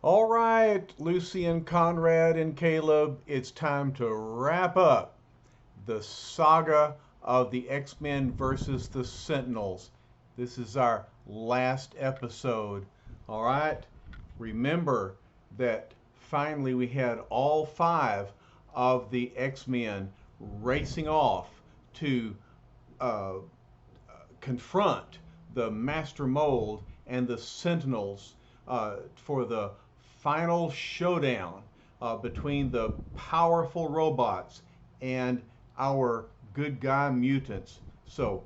All right, Lucy and Conrad and Caleb, it's time to wrap up the saga of the X-Men versus the Sentinels. This is our last episode. All right, remember that finally we had all five of the X-Men racing off to uh, confront the Master Mold and the Sentinels for the final showdown between the powerful robots and our good guy mutants. So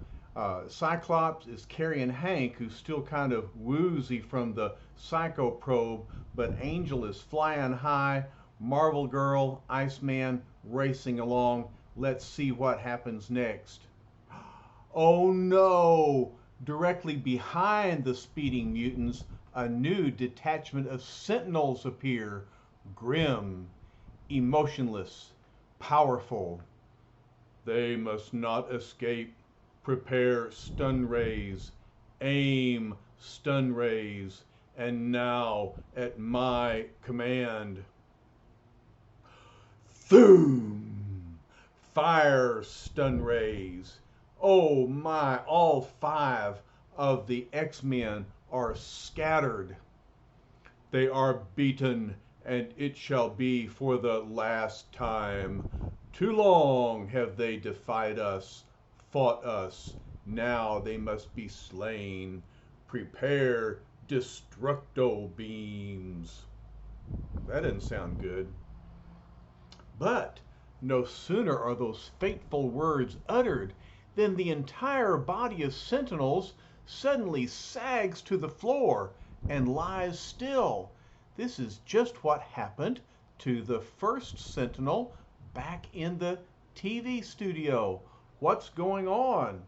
Cyclops is carrying Hank, who's still kind of woozy from the Psycho probe, but Angel is flying high. Marvel Girl, Iceman racing along. Let's see what happens next. Oh no! Directly behind the speeding mutants, a new detachment of Sentinels appear. Grim, emotionless, powerful. They must not escape. Prepare stun rays. Aim stun rays. And now, at my command. Thoom! Fire stun rays. Oh my, all five of the X-Men are scattered. They are beaten, and it shall be for the last time. Too long have they defied us, fought us. Now they must be slain. Prepare destructo beams. That doesn't sound good. But no sooner are those fateful words uttered than the entire body of Sentinels suddenly sags to the floor and lies still. This is just what happened to the first Sentinel back in the TV studio. What's going on?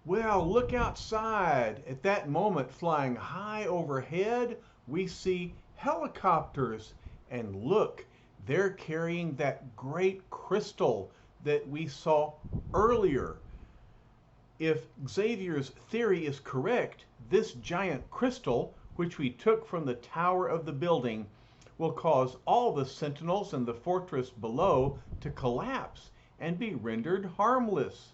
Well, look outside. At that moment, flying high overhead, we see helicopters. And look, they're carrying that great crystal that we saw earlier. If Xavier's theory is correct, this giant crystal, which we took from the tower of the building, will cause all the Sentinels in the fortress below to collapse and be rendered harmless.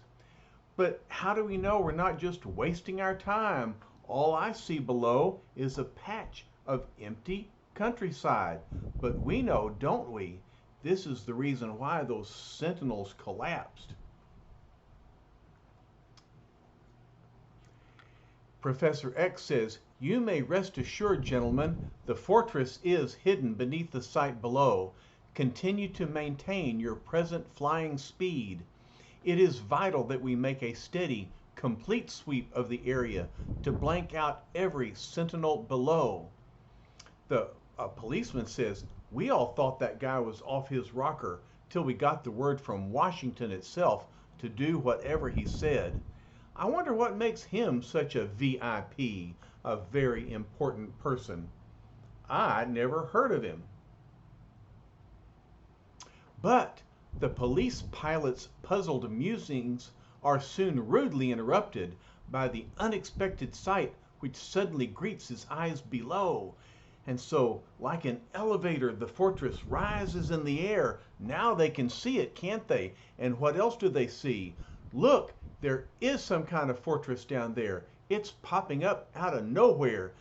But how do we know we're not just wasting our time? All I see below is a patch of empty countryside. But we know, don't we? This is the reason why those Sentinels collapsed. Professor X says, "You may rest assured, gentlemen, the fortress is hidden beneath the site below. Continue to maintain your present flying speed. It is vital that we make a steady, complete sweep of the area to blank out every sentinel below." The policeman says, "We all thought that guy was off his rocker till we got the word from Washington itself to do whatever he said. I wonder what makes him such a VIP, a very important person. I never heard of him." But the police pilot's puzzled musings are soon rudely interrupted by the unexpected sight which suddenly greets his eyes below. And so, like an elevator, the fortress rises in the air. Now they can see it, can't they? And what else do they see? Look, there is some kind of fortress down there. It's popping up out of nowhere.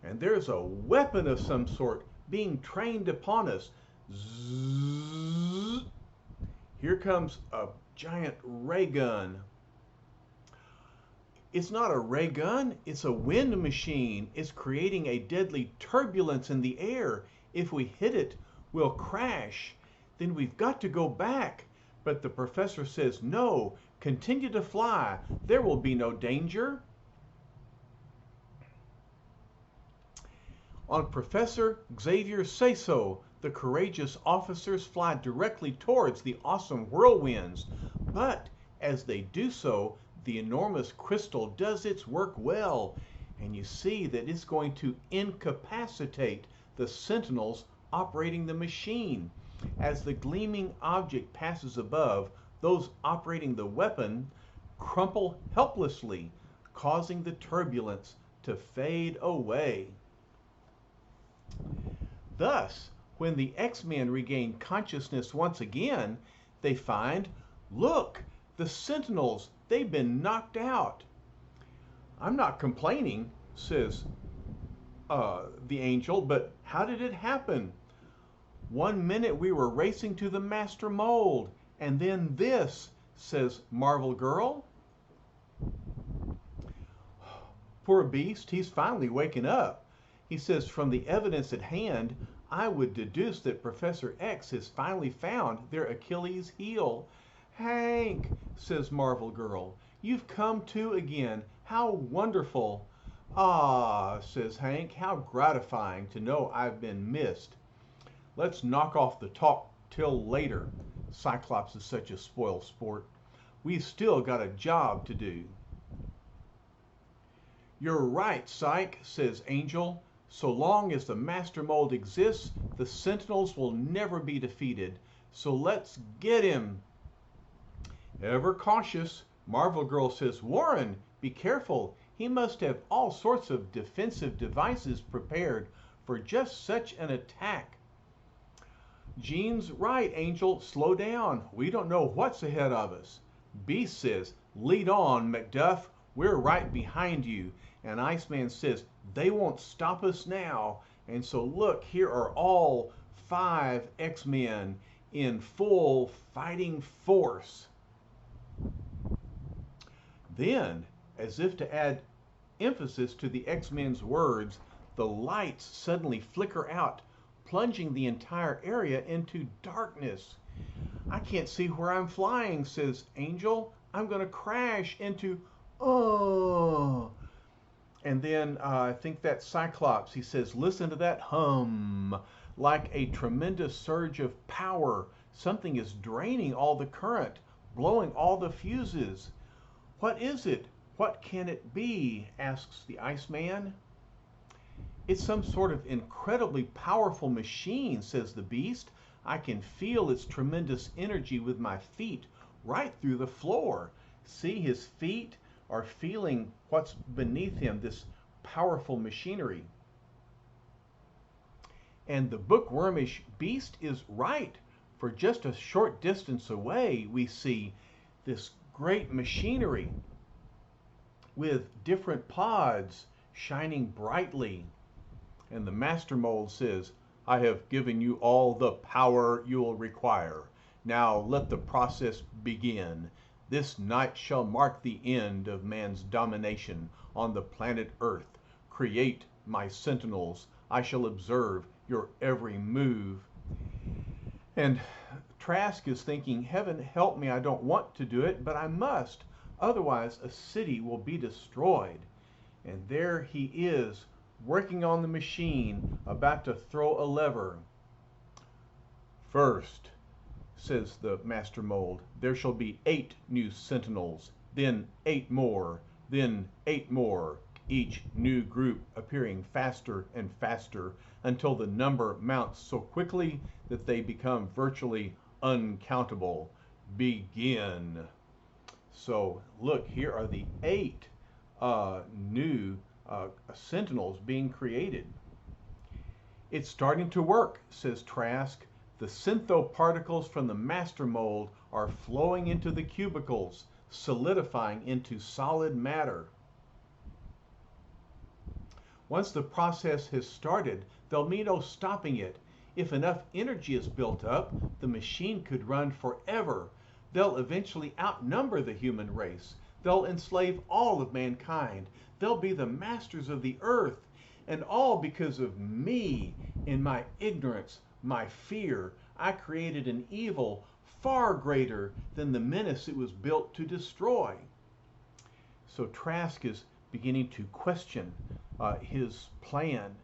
And there's a weapon of some sort being trained upon us. Zzz. Here comes a giant ray gun. It's not a ray gun, it's a wind machine. It's creating a deadly turbulence in the air. If we hit it, we'll crash. Then we've got to go back. But the professor says, "No, continue to fly. There will be no danger." On Professor Xavier's say-so, the courageous officers fly directly towards the awesome whirlwinds. But as they do so, the enormous crystal does its work well, and you see that it's going to incapacitate the Sentinels operating the machine. As the gleaming object passes above, those operating the weapon crumple helplessly, causing the turbulence to fade away. Thus, when the X-Men regain consciousness once again, they find, look, the Sentinels, they've been knocked out. I'm not complaining, says the Angel, but how did it happen? 1 minute we were racing to the Master Mold, and then this, says Marvel Girl. Poor Beast, he's finally waking up. He says, from the evidence at hand, I would deduce that Professor X has finally found their Achilles heel. Hank, says Marvel Girl, you've come to again. How wonderful. Ah, says Hank, how gratifying to know I've been missed. Let's knock off the talk till later. Cyclops is such a spoil sport. We've still got a job to do. You're right, Psych, says Angel. So long as the Master Mold exists, the Sentinels will never be defeated. So let's get him. Ever cautious, Marvel Girl says, Warren, be careful. He must have all sorts of defensive devices prepared for just such an attack. Jean's right, Angel. Slow down. We don't know what's ahead of us. Beast says, lead on, Macduff. We're right behind you. And Iceman says, they won't stop us now. And so look, here are all 5 X-Men in full fighting force. Then, as if to add emphasis to the X-Men's words, the lights suddenly flicker out, plunging the entire area into darkness. I can't see where I'm flying, says Angel. I'm going to crash into... Oh. And then I think that's Cyclops. He says, listen to that hum. Like a tremendous surge of power. Something is draining all the current, blowing all the fuses. What is it? What can it be? Asks the Iceman. It's some sort of incredibly powerful machine, says the Beast. I can feel its tremendous energy with my feet right through the floor. See, his feet are feeling what's beneath him, this powerful machinery. And the bookwormish Beast is right. For just a short distance away, we see this great machinery with different pods shining brightly. And the Master Mold says, I have given you all the power you'll require. Now let the process begin. This night shall mark the end of man's domination on the planet Earth. Create my Sentinels. I shall observe your every move. And Trask is thinking, heaven help me, I don't want to do it, but I must. Otherwise, a city will be destroyed. And there he is, working on the machine, about to throw a lever. First, says the Master Mold, there shall be 8 new Sentinels, then 8 more, then 8 more, each new group appearing faster and faster until the number mounts so quickly that they become virtually uncountable. Begin. So look, here are the 8 new Sentinels being created. It's starting to work, says Trask. The syntho particles from the Master Mold are flowing into the cubicles, solidifying into solid matter. Once the process has started, there'll be no stopping it. If enough energy is built up, the machine could run forever. They'll eventually outnumber the human race. They'll enslave all of mankind. They'll be the masters of the earth. And all because of me, in my ignorance, my fear. I created an evil far greater than the menace it was built to destroy. So Trask is beginning to question his plan.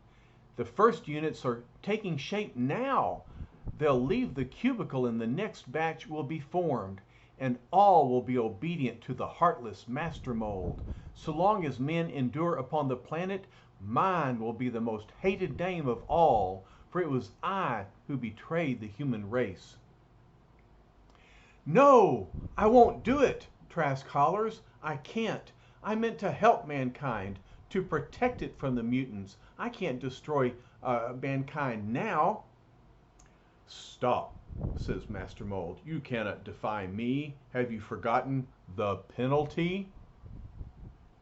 The first units are taking shape now. They'll leave the cubicle and the next batch will be formed, and all will be obedient to the heartless Master Mold. So long as men endure upon the planet, mine will be the most hated name of all, for it was I who betrayed the human race. No, I won't do it, Trask hollers. I can't. I meant to help mankind, to protect it from the mutants. I can't destroy mankind now. Stop, says Master Mold. You cannot defy me. Have you forgotten the penalty?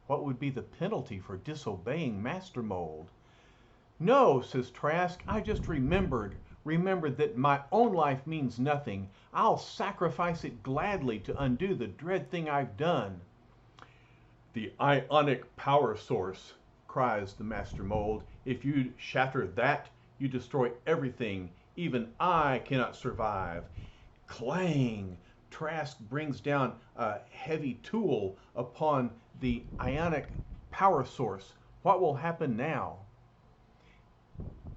What would be the penalty for disobeying Master Mold? No, says Trask, I just remembered that my own life means nothing. I'll sacrifice it gladly to undo the dread thing I've done. The ionic power source, cries the Master Mold. If you shatter that, you destroy everything. Even I cannot survive. Clang! Trask brings down a heavy tool upon the ionic power source. What will happen now?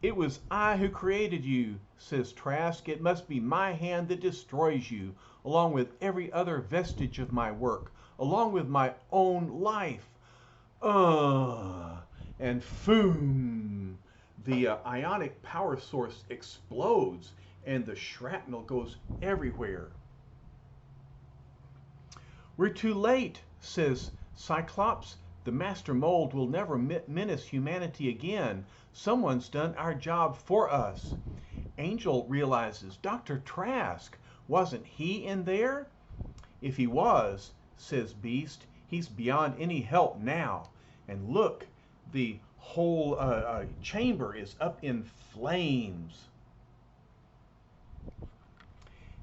It was I who created you, says Trask. It must be my hand that destroys you, along with every other vestige of my work, along with my own life. And boom! The ionic power source explodes, and the shrapnel goes everywhere. We're too late, says Cyclops. The Master Mold will never menace humanity again. Someone's done our job for us. Angel realizes, Dr. Trask, wasn't he in there? If he was, says Beast, he's beyond any help now. And look, the whole chamber is up in flames.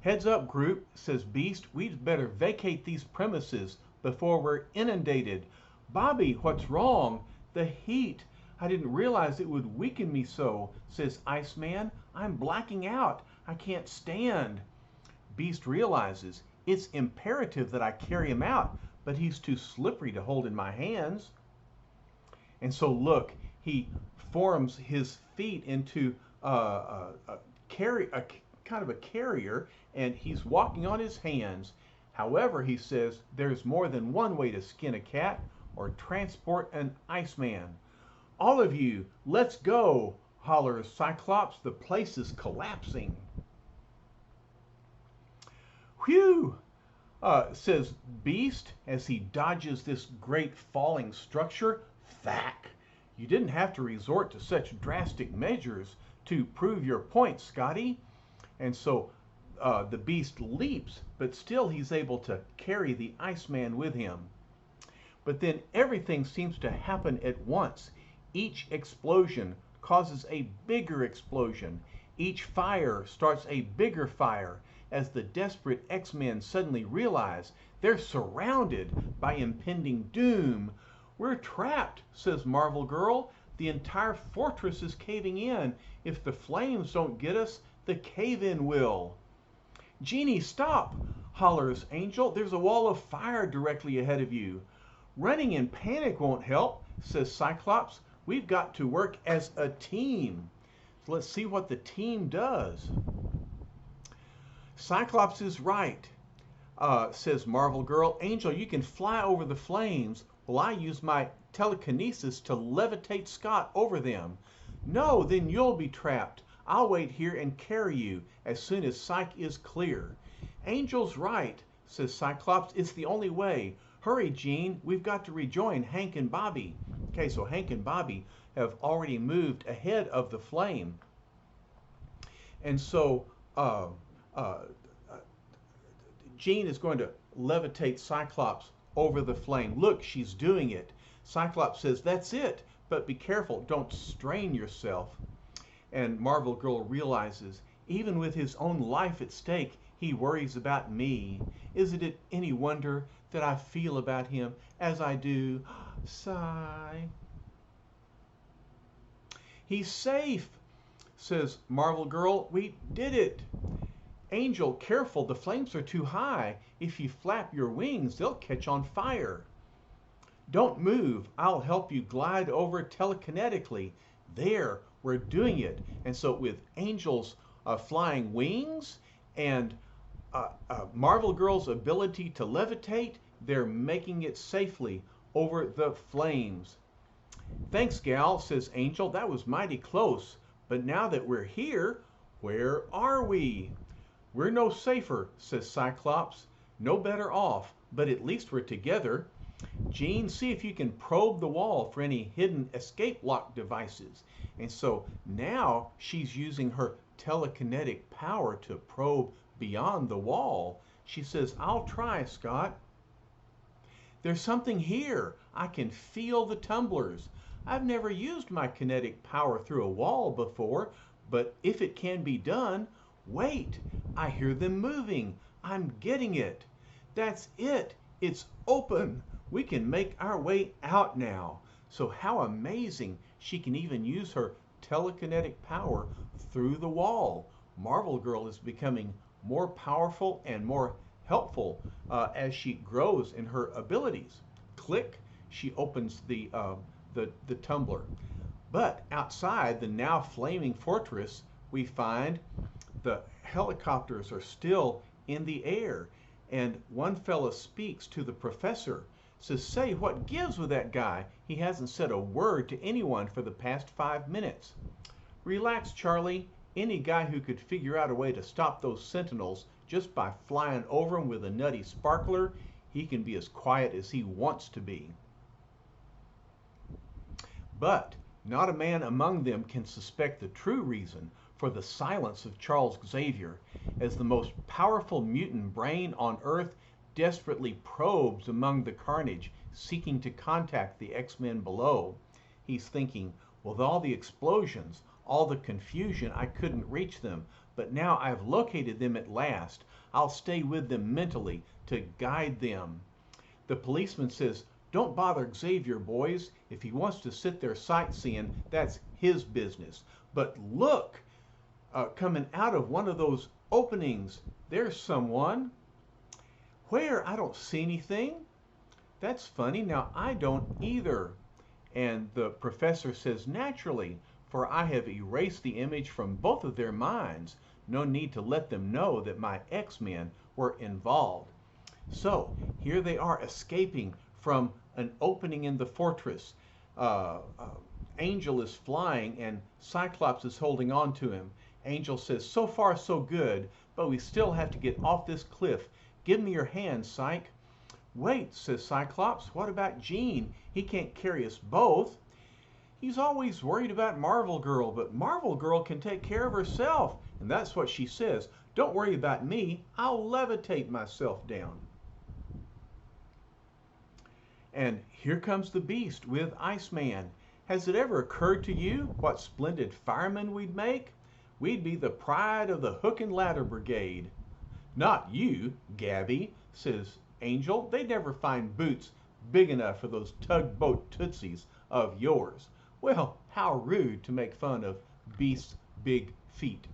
Heads up, group, says Beast. We'd better vacate these premises before we're inundated. Bobby, what's wrong? The heat. I didn't realize it would weaken me so, says Iceman. I'm blacking out. I can't stand. Beast realizes it's imperative that I carry him out, but he's too slippery to hold in my hands. And so look, he forms his feet into a kind of a carrier, and he's walking on his hands. However, he says there's more than one way to skin a cat or transport an Iceman. All of you, let's go, hollers Cyclops. The place is collapsing. Whew, says Beast as he dodges this great falling structure. Thack! You didn't have to resort to such drastic measures to prove your point, Scotty. And so the Beast leaps, but still he's able to carry the Iceman with him. But then everything seems to happen at once. Each explosion causes a bigger explosion. Each fire starts a bigger fire as the desperate X-Men suddenly realize they're surrounded by impending doom. We're trapped, says Marvel Girl. The entire fortress is caving in. If the flames don't get us, the cave-in will. Jeannie, stop, hollers Angel. There's a wall of fire directly ahead of you. Running in panic won't help, says Cyclops. We've got to work as a team. So let's see what the team does. Cyclops is right, says Marvel Girl. Angel, you can fly over the flames while I use my telekinesis to levitate Scott over them. No, then you'll be trapped. I'll wait here and carry you as soon as Psyche is clear. Angel's right, says Cyclops. It's the only way. Hurry, Jean. We've got to rejoin Hank and Bobby. Okay, so Hank and Bobby have already moved ahead of the flame. And so Jean is going to levitate Cyclops over the flame. Look, she's doing it. Cyclops says, that's it, but be careful. Don't strain yourself. And Marvel Girl realizes, even with his own life at stake, he worries about me. Isn't it any wonder that I feel about him as I do? Sigh. He's safe, says Marvel Girl. We did it. Angel, careful, the flames are too high. If you flap your wings, they'll catch on fire. Don't move. I'll help you glide over telekinetically. There, we're doing it. And so with Angel's flying wings and Marvel Girl's ability to levitate, they're making it safely over the flames. Thanks, gal, says Angel. That was mighty close. But now that we're here, where are we? We're no safer, says Cyclops. No better off, but at least we're together. Gene, see if you can probe the wall for any hidden escape lock devices. And so now she's using her telekinetic power to probe beyond the wall. She says, I'll try, Scott. There's something here. I can feel the tumblers. I've never used my kinetic power through a wall before, but if it can be done, wait, I hear them moving. I'm getting it. That's it. It's open. We can make our way out now. So how amazing she can even use her telekinetic power through the wall. Marvel Girl is becoming more powerful and more helpful as she grows in her abilities. Click, she opens the tumbler. But outside the now flaming fortress, we find the helicopters are still in the air. And one fella speaks to the professor, says, say, what gives with that guy? He hasn't said a word to anyone for the past 5 minutes. Relax, Charlie. Any guy who could figure out a way to stop those Sentinels just by flying over them with a nutty sparkler, he can be as quiet as he wants to be. But not a man among them can suspect the true reason for the silence of Charles Xavier, as the most powerful mutant brain on Earth desperately probes among the carnage, seeking to contact the X-Men below. He's thinking, with all the explosions, all the confusion, I couldn't reach them, but now I've located them at last. I'll stay with them mentally to guide them. The policeman says, don't bother Xavier, boys. If he wants to sit there sightseeing, that's his business. But look, coming out of one of those openings, there's someone. Where? I don't see anything. That's funny. Now, I don't either. And the professor says, naturally, for I have erased the image from both of their minds. No need to let them know that my X-Men were involved. So, here they are escaping from an opening in the fortress. Angel is flying and Cyclops is holding on to him. Angel says, so far so good, but we still have to get off this cliff. Give me your hand, Cyc. Wait, says Cyclops, what about Jean? He can't carry us both. He's always worried about Marvel Girl, but Marvel Girl can take care of herself. And that's what she says. Don't worry about me. I'll levitate myself down. And here comes the Beast with Iceman. Has it ever occurred to you what splendid firemen we'd make? We'd be the pride of the Hook and Ladder Brigade. Not you, Gabby, says Angel. They'd never find boots big enough for those tugboat tootsies of yours. Well, how rude to make fun of Beast's big feet.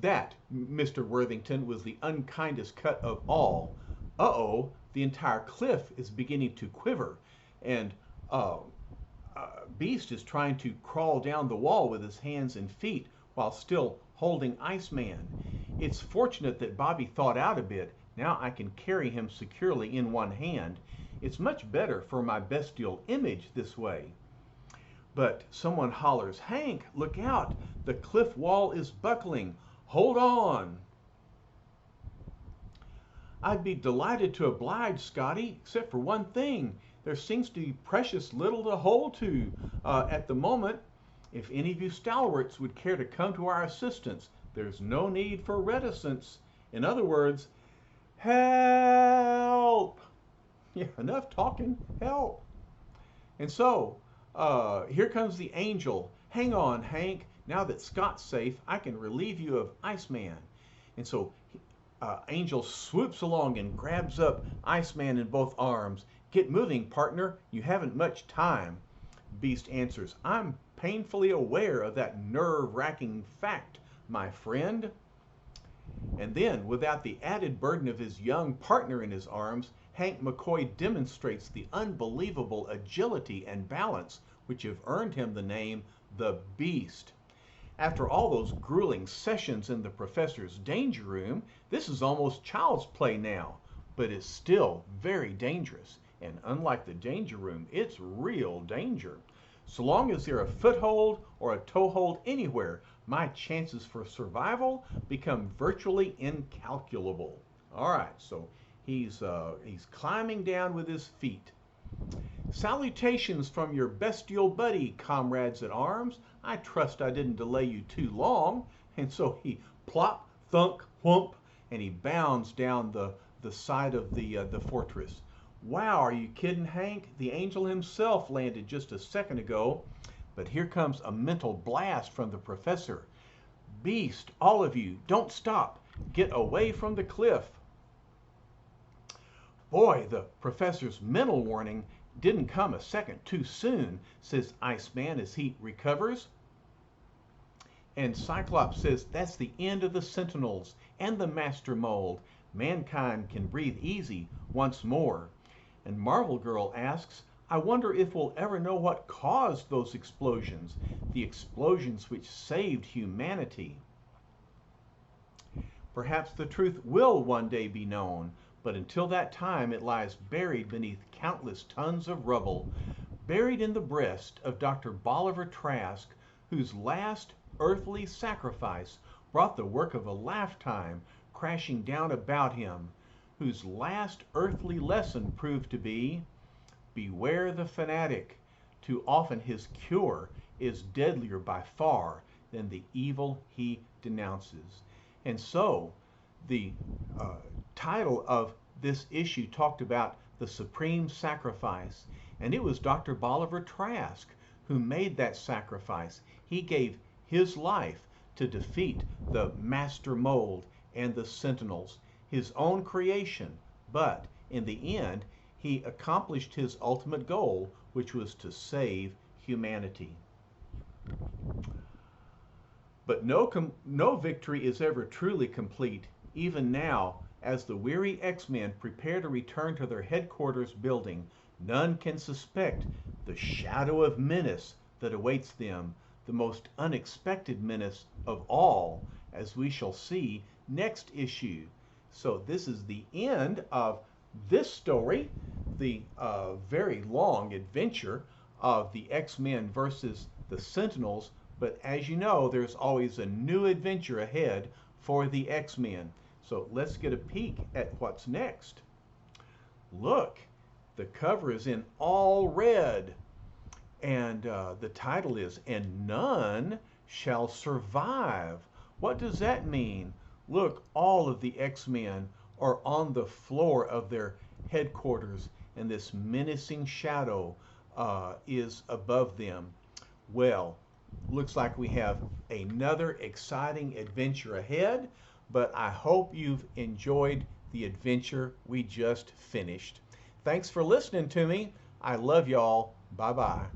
That, Mr. Worthington, was the unkindest cut of all. Uh-oh, the entire cliff is beginning to quiver, and Beast is trying to crawl down the wall with his hands and feet while still holding Iceman. It's fortunate that Bobby thought out a bit. Now I can carry him securely in one hand. It's much better for my bestial image this way. But someone hollers, Hank, look out! The cliff wall is buckling. Hold on! I'd be delighted to oblige, Scotty, except for one thing. There seems to be precious little to hold to at the moment. If any of you stalwarts would care to come to our assistance, there's no need for reticence. In other words, help! Yeah, enough talking, help! And so, here comes the Angel. Hang on, Hank. Now that Scott's safe, I can relieve you of Iceman. And so, Angel swoops along and grabs up Iceman in both arms. Get moving, partner. You haven't much time. Beast answers, I'm painfully aware of that nerve-wracking fact, my friend. And then, without the added burden of his young partner in his arms, Hank McCoy demonstrates the unbelievable agility and balance which have earned him the name the Beast. After all those grueling sessions in the professor's danger room, this is almost child's play now, but it's still very dangerous. And unlike the danger room, it's real danger. So long as there's a foothold or a toehold anywhere, my chances for survival become virtually incalculable. All right, so He's climbing down with his feet. Salutations from your bestial buddy, comrades at arms. I trust I didn't delay you too long. And so he plop, thunk, whump, and he bounds down the side of the fortress. Wow, are you kidding, Hank? The angel himself landed just a second ago. But here comes a mental blast from the professor. Beast, all of you, don't stop. Get away from the cliff. Boy, the professor's mental warning didn't come a second too soon, says Iceman as he recovers. And Cyclops says that's the end of the Sentinels and the Master Mold. Mankind can breathe easy once more. And Marvel Girl asks, I wonder if we'll ever know what caused those explosions, the explosions which saved humanity. Perhaps the truth will one day be known, but until that time it lies buried beneath countless tons of rubble, buried in the breast of Dr. Bolivar Trask, whose last earthly sacrifice brought the work of a lifetime crashing down about him, whose last earthly lesson proved to be, beware the fanatic. Too often his cure is deadlier by far than the evil he denounces. And so the title of this issue talked about the supreme sacrifice, and it was Dr. Bolivar Trask who made that sacrifice. He gave his life to defeat the Master Mold and the Sentinels, his own creation, but in the end he accomplished his ultimate goal, which was to save humanity. But no victory is ever truly complete, even now, as the weary X-Men prepare to return to their headquarters building. None can suspect the shadow of menace that awaits them, the most unexpected menace of all, as we shall see next issue. So this is the end of this story, the very long adventure of the X-Men versus the Sentinels. But as you know, there's always a new adventure ahead for the X-Men. So let's get a peek at what's next. Look, the cover is in all red. And the title is, And None Shall Survive. What does that mean? Look, all of the X-Men are on the floor of their headquarters, and this menacing shadow is above them. Well, looks like we have another exciting adventure ahead, but I hope you've enjoyed the adventure we just finished. Thanks for listening to me. I love y'all. Bye-bye.